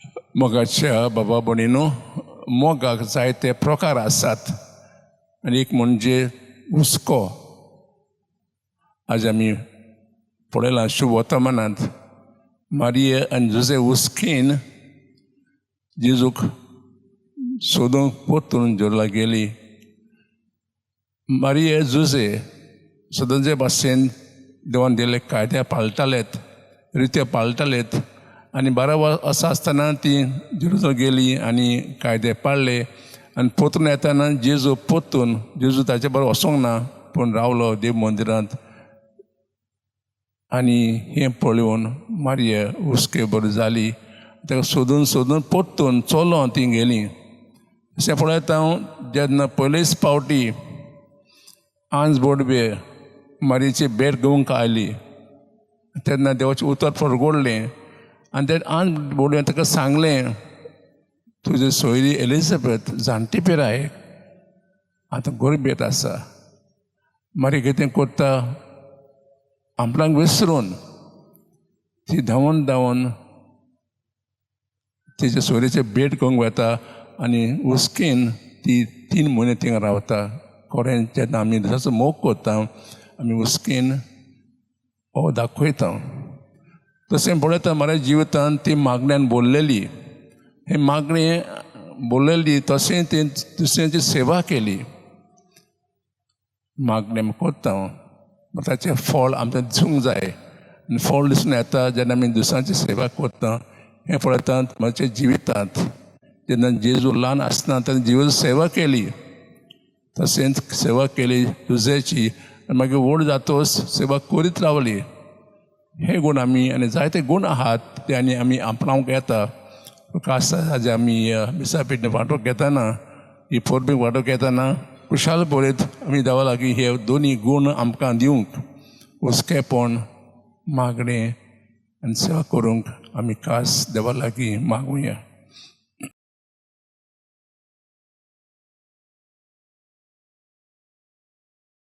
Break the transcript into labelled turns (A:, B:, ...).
A: मोगाच्या बाबा भयणीनो, मोगाक जायते प्रकार आसात आनी एक म्हणजे हुस्को. आज आमी पळयलां शुभ वर्तमानांत मारिये आनी जुजे हुस्केन जेजूक सोदूंक पोत्तून जेरुला गेली. मारिये जुजे सदांचे भाशेन देवान दिल्ले कायदे पाळटालेत, रित्यो पाळटालेत आनी 12 वर्सां आसतना ती जेरुसलेम गेली आनी कायदे पाळले आनी पोत्तून येताना जेजू पोत्तून जेजू ताचे बरोबर वचोंक ना पूण रावलो देव मंदिरांत. आनी हें पळोवन मारिये हुस्के बरी जाली. ताका सोदून सोदून पोत्तून चलोन ती गेली. अशें पळयता हांव जेन्ना पयलेच फावटी आंज बोडबे मारयेची भेट घेवंक आयली तेन्ना देवाचें उतर परगोडलें आनी ते आंज बोडबेन ताका सांगलें, तुजी सोयरी एलिझाबेथ जाणटी पिराय आतां गर्भेत आसा. मारी कितें कोत्ता, आपणाक विसरून ती धांवन धांवन तिच्या सोयरीचे भेट घेवंक वता आनी हुस्केन ती 3 म्हयने थिंगा रावता. खोरें जेन्ना आमी दिसाचो मोग कोत्ता आमी हुस्केन हो दाखयता. तशें पळयता म्हाज्या जिवितांत ती मागण्यान बोल्लेली. हे मागणें बोल्लेली तशें ती दुसऱ्यांची सेवा केली. मागणें कोत्ता ताचें फळ आमकां दिसूंक जाय आनी फळ दिसून येता जेन्ना आमी दुसऱ्यांची सेवा कोत्ता. हें पळयतात म्हाज्या जिवितांत जेन्ना जेजू ल्हान आसतना ताणें जिवाची सेवा केली तशेंच सेवा केली जुजेची आनी मागीर व्हड जातोच सेवा करीत रावली. हे गूण आमी आनी जायते गूण आहात ते आमी आपणावंक येता. कास्ताचे आमी मिसापेट वांटोवंक घेतना ही पोरबीक वांटोवंक घेतना खुशाल पळयत आमी देवा लागीं हे दोनी गूण आमकां दिवंक हुस्केपण मागणें आनी सेवा करूंक आमी खास देवा लागीं मागुया.